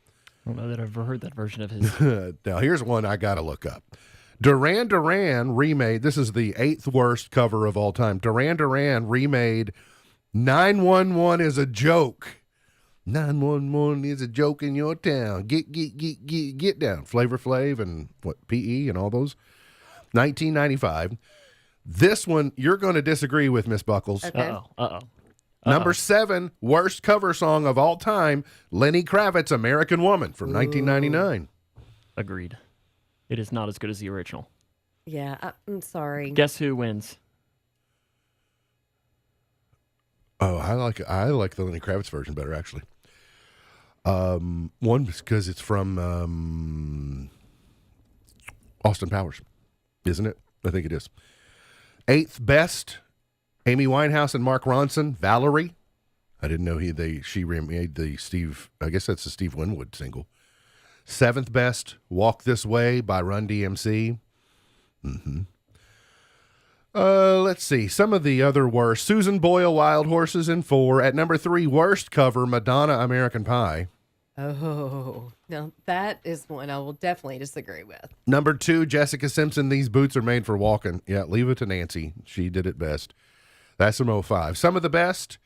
I don't know that I've ever heard that version of his. Now, here's one I got to look up. Duran Duran remade, this is the 8th worst cover of all time. Duran Duran remade 911 is a joke. 911 is a joke in your town. Get down. Flavor Flav and PE and all those. 1995. This one, you're going to disagree with, Miss Buckles. Okay. Uh-oh. Number 7, worst cover song of all time, Lenny Kravitz, "American Woman" from 1999. Agreed. It is not as good as the original. Yeah, I'm sorry. Guess who wins? Oh, I like the Lenny Kravitz version better, actually. One because it's from Austin Powers, isn't it? I think it is. 8th best, Amy Winehouse and Mark Ronson, "Valerie." I didn't know she remade the Steve. I guess that's the Steve Winwood single. 7th best, "Walk This Way" by Run DMC. Let's see. Some of the other worst. Susan Boyle, "Wild Horses" in 4. At number 3, worst cover, Madonna, "American Pie." Oh, now that is one I will definitely disagree with. Number 2, Jessica Simpson, "These Boots Are Made for Walking." Yeah, leave it to Nancy. She did it best. That's from 05. Some of the best.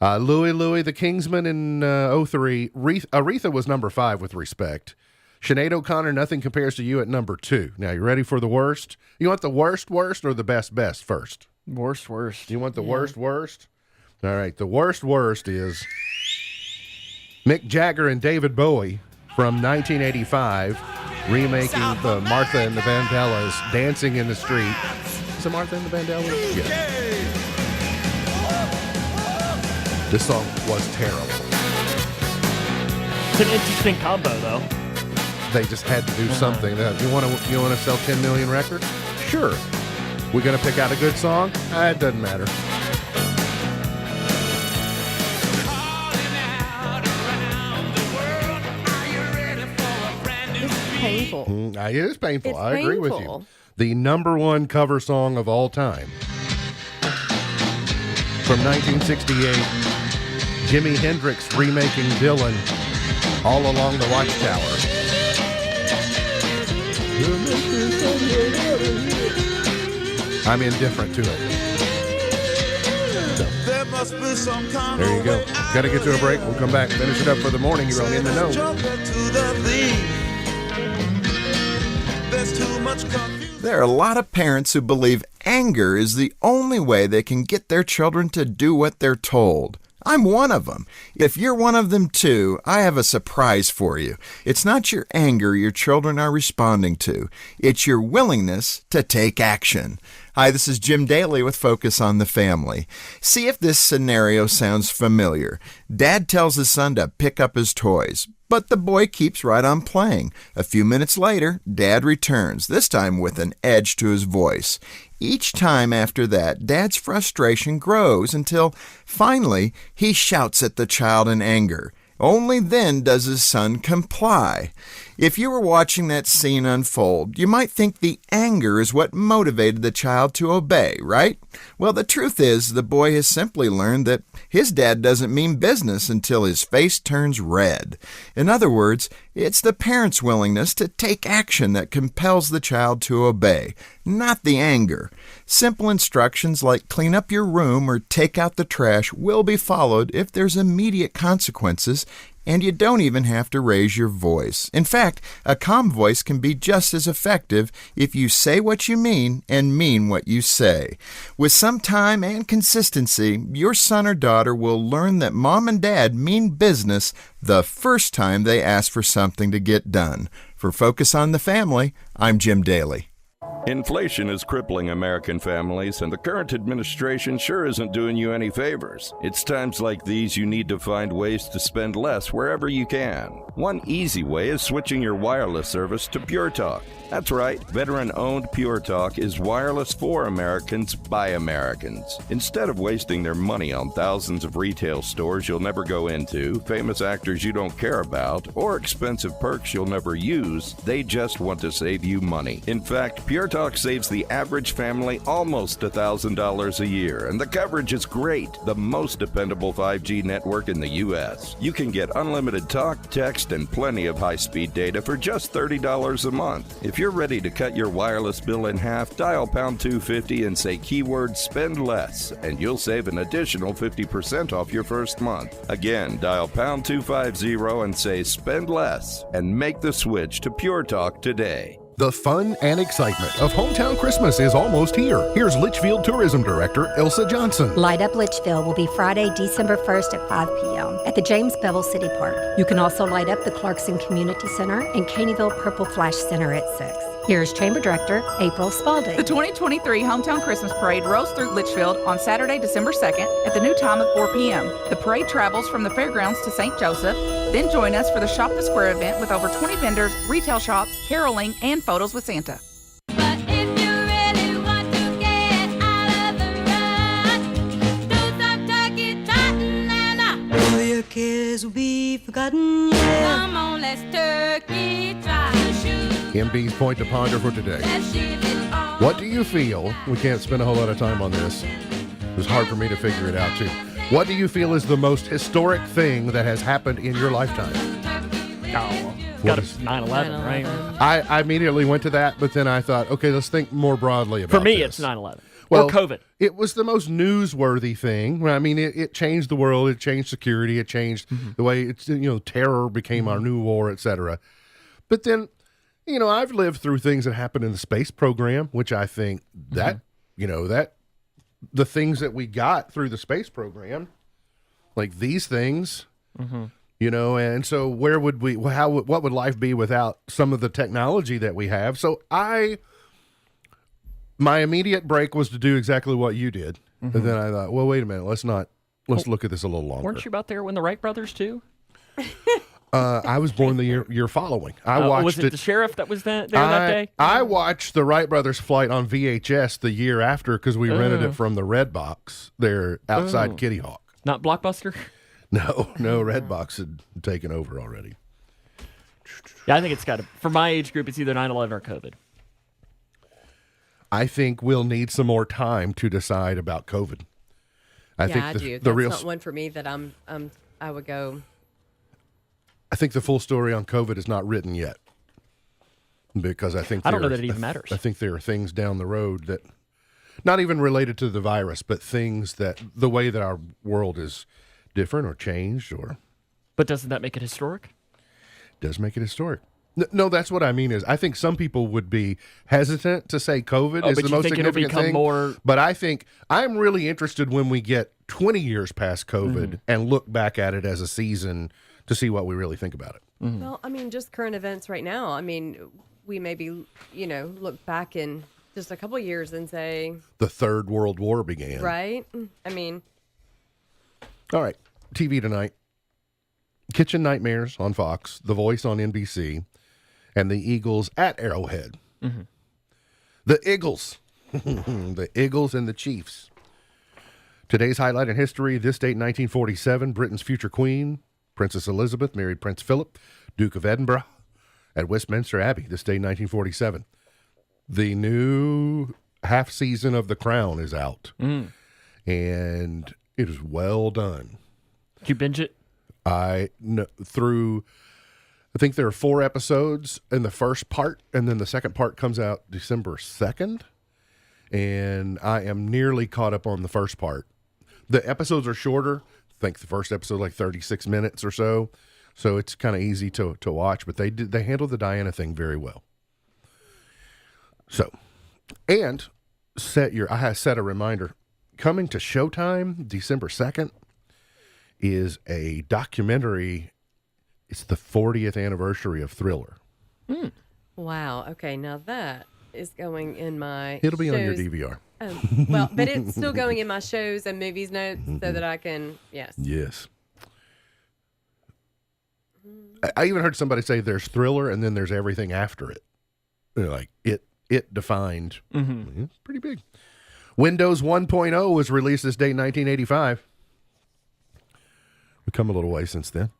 Louie the Kingsman in 03. Aretha was number 5 with Respect. Sinead O'Connor, "Nothing Compares to You" at number 2. Now, you ready for the worst? You want the worst or the best first? Worst. You want the worst? All right, the worst is Mick Jagger and David Bowie from 1985, remaking the Martha and the Vandellas, "Dancing in the Street." Is it Martha and the Vandellas? Yeah. This song was terrible. It's an interesting combo, though. They just had to do something. You want to sell 10 million records? Sure. We're going to pick out a good song? It doesn't matter. It's painful. It is painful. It's I agree with you. painful. The number 1 cover song of all time. From 1968, Jimi Hendrix remaking Dylan, "All Along the Watchtower." I'm indifferent to it. There must be some kind There you of go. way Got to get to a break. We'll come back and finish it up for the morning. You're on In the Know. There's too much confusion. There are a lot of parents who believe anger is the only way they can get their children to do what they're told. I'm one of them. If you're one of them too, I have a surprise for you. It's not your anger your children are responding to. It's your willingness to take action. Hi, this is Jim Daly with Focus on the Family. See if this scenario sounds familiar. Dad tells his son to pick up his toys, but the boy keeps right on playing. A few minutes later, Dad returns, this time with an edge to his voice. Each time after that, Dad's frustration grows until finally he shouts at the child in anger. Only then does his son comply. If you were watching that scene unfold, you might think the anger is what motivated the child to obey, right? Well, the truth is, the boy has simply learned that his dad doesn't mean business until his face turns red. In other words, it's the parent's willingness to take action that compels the child to obey, not the anger. Simple instructions like clean up your room or take out the trash will be followed if there's immediate consequences, and you don't even have to raise your voice. In fact, a calm voice can be just as effective if you say what you mean and mean what you say. With some time and consistency, your son or daughter will learn that mom and dad mean business the first time they ask for something to get done. For Focus on the Family, I'm Jim Daly. Inflation is crippling American families, and the current administration sure isn't doing you any favors. It's times like these you need to find ways to spend less wherever you can. One easy way is switching your wireless service to Pure Talk. That's right, veteran-owned Pure Talk is wireless for Americans by Americans. Instead of wasting their money on thousands of retail stores you'll never go into, famous actors you don't care about, or expensive perks you'll never use, they just want to save you money. In fact, Pure Talk saves the average family almost $1,000 a year, and the coverage is great, the most dependable 5G network in the U.S. You can get unlimited talk, text, and plenty of high-speed data for just $30 a month. If you're ready to cut your wireless bill in half, dial pound 250 and say keyword spend less, and you'll save an additional 50% off your first month. Again, dial pound 250 and say spend less, and make the switch to Pure Talk today. The fun and excitement of Hometown Christmas is almost here. Here's Litchfield Tourism Director Elsa Johnson. Light Up Litchfield will be Friday, December 1st at 5 p.m. at the James Bevel City Park. You can also light up the Clarkson Community Center and Caneyville Purple Flash Center at 6. Here's Chamber Director April Spalding. The 2023 Hometown Christmas Parade rolls through Litchfield on Saturday, December 2nd at the new time of 4 p.m. The parade travels from the fairgrounds to St. Joseph. Then join us for the Shop the Square event with over 20 vendors, retail shops, caroling, and photos with Santa. All your cares will be forgotten, yeah. Come on, let's turkey try. MB's point to ponder for today. What do you feel? We can't spend a whole lot of time on this. It was hard for me to figure it out, too. What do you feel is the most historic thing that has happened in your lifetime? Oh, it's got to be 9/11, right? I immediately went to that, but then I thought, okay, let's think more broadly about For me, this. it's 9/11. Well, or COVID. It was the most newsworthy thing. I mean, it changed the world. It changed security. It changed the way it's, terror became our new war, etc. But then, I've lived through things that happened in the space program, which I think that, that the things that we got through the space program, like these things, and so where would what would life be without some of the technology that we have? So my immediate break was to do exactly what you did. But then I thought, well, wait a minute, let's look at this a little longer. Weren't you about there when the Wright brothers too? I was born the year following. I watched was it the sheriff that was there that day? I watched the Wright brothers flight on VHS the year after because we rented it from the Red Box there outside Kitty Hawk. Not Blockbuster? No, Redbox had taken over already. Yeah, I think it's got to, for my age group, it's either 9/11 or COVID. I think we'll need some more time to decide about COVID. I do. That's not one for me that I would go. I think the full story on COVID is not written yet because I don't know that it even matters. I think there are things down the road that, not even related to the virus, but things that the way that our world is different or changed or. But doesn't that make it historic? Does make it historic. No, that's what I mean is I think some people would be hesitant to say COVID is the most significant thing. But I think I'm really interested when we get 20 years past COVID and look back at it as a season to see what we really think about it. Well, I mean, just current events right now. I mean, we maybe, look back in just a couple years and say, The Third World War began. right? I mean, All right. TV tonight. Kitchen Nightmares on Fox, The Voice on NBC, and the Eagles at Arrowhead. Mm-hmm. The Eagles. The Eagles and the Chiefs. Today's highlight in history, this date, 1947, Britain's future queen, Princess Elizabeth, married Prince Philip, Duke of Edinburgh, at Westminster Abbey, this day, 1947. The new half season of The Crown is out, and it is well done. Did you binge it? I think there are 4 episodes in the first part, and then the second part comes out December 2nd, and I am nearly caught up on the first part. The episodes are shorter. I think the first episode like 36 minutes or so it's kind of easy to watch, but they handled the Diana thing very well. So, and I have set a reminder. Coming to Showtime December 2nd is a documentary. It's the 40th anniversary of Thriller. wow. Okay, now that is going in my It'll be on your shows- DVR. Well, but it's still going in my shows and movies notes so that I can, yes. Yes. I even heard somebody say there's Thriller and then there's everything after it. They're like, it defined. It's pretty big. Windows 1.0 was released this day, 1985. We've come a little way since then.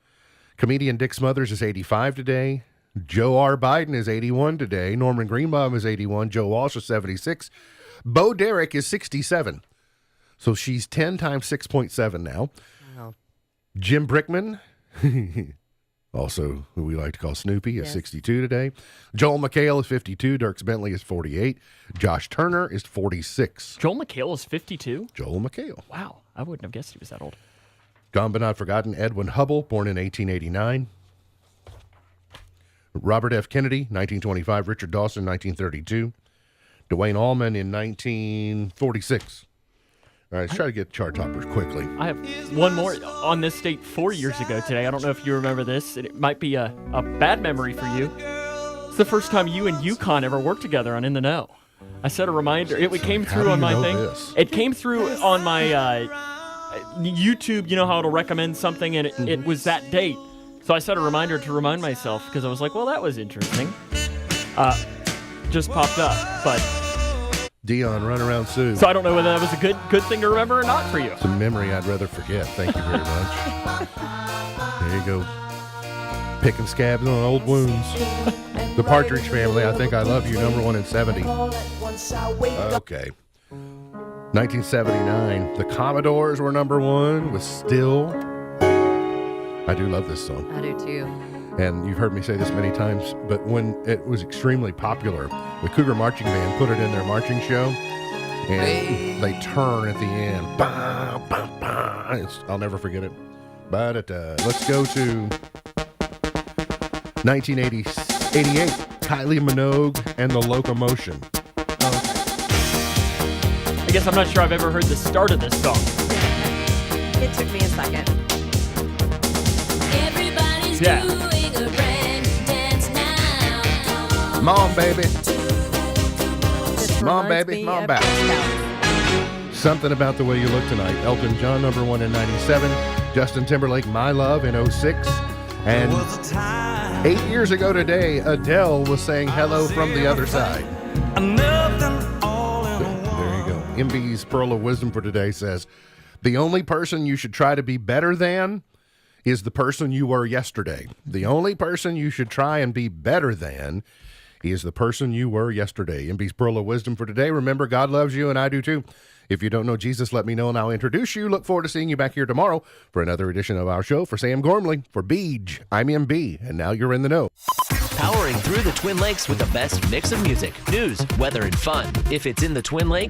Comedian Dick Smothers is 85 today. Joe R. Biden is 81 today. Norman Greenbaum is 81. Joe Walsh is 76. Bo Derek is 67. So she's 10 times 6.7 now. Wow. Jim Brickman, also who we like to call Snoopy, is 62 today. Joel McHale is 52. Dierks Bentley is 48. Josh Turner is 46. Joel McHale is 52? Joel McHale. Wow. I wouldn't have guessed he was that old. Gone but not forgotten, Edwin Hubble, born in 1889. Robert F. Kennedy, 1925. Richard Dawson, 1932. Dwayne Allman in 1946. All right, let's try to get chart toppers quickly. I have one more on this date 4 years ago today. I don't know if you remember this. It might be a bad memory for you. It's the first time you and UConn ever worked together on In the Know. I set a reminder. It came How through do on you my know thing. this? It came through on my YouTube. You know how it'll recommend something, and it was that date. So I set a reminder to remind myself because I was like, well, that was interesting. Just popped up, but Dion, Run Around Sue. so I don't know whether that was a good thing to remember or not for you. It's a memory I'd rather forget. Thank you very much. There you go. Picking scabs on old wounds. The Partridge Family, I Think I Love You, number 1 in 70. Okay. 1979, the Commodores were number 1 with Still. I do love this song. I do too. And you've heard me say this many times, but when it was extremely popular, the Cougar Marching Band put it in their marching show, and they turn at the end. Bah, bah, bah. I'll never forget it. But let's go to 1988. Kylie Minogue and the Locomotion. I guess I'm not sure I've ever heard the start of this song. It took me a second. Everybody's Yeah. doing a brand new dance now. Come on, baby. This Come on, reminds baby. me Come on of back. Scouts. Something About the Way You Look Tonight. Elton John, number 1 in 97. Justin Timberlake, My Love in 06. And 8 years ago today, Adele was saying Hello from the Other Side. There you go. MB's Pearl of Wisdom for today says, the only person you should try to be better than is the person you were yesterday. The only person you should try and be better than is the person you were yesterday. MB's Pearl of Wisdom for today. Remember, God loves you, and I do too. If you don't know Jesus, let me know, and I'll introduce you. Look forward to seeing you back here tomorrow for another edition of our show. For Sam Gormley, for Beej, I'm MB, and now you're in the know. Powering through the Twin Lakes with the best mix of music, news, weather, and fun. If it's in the Twin Lakes,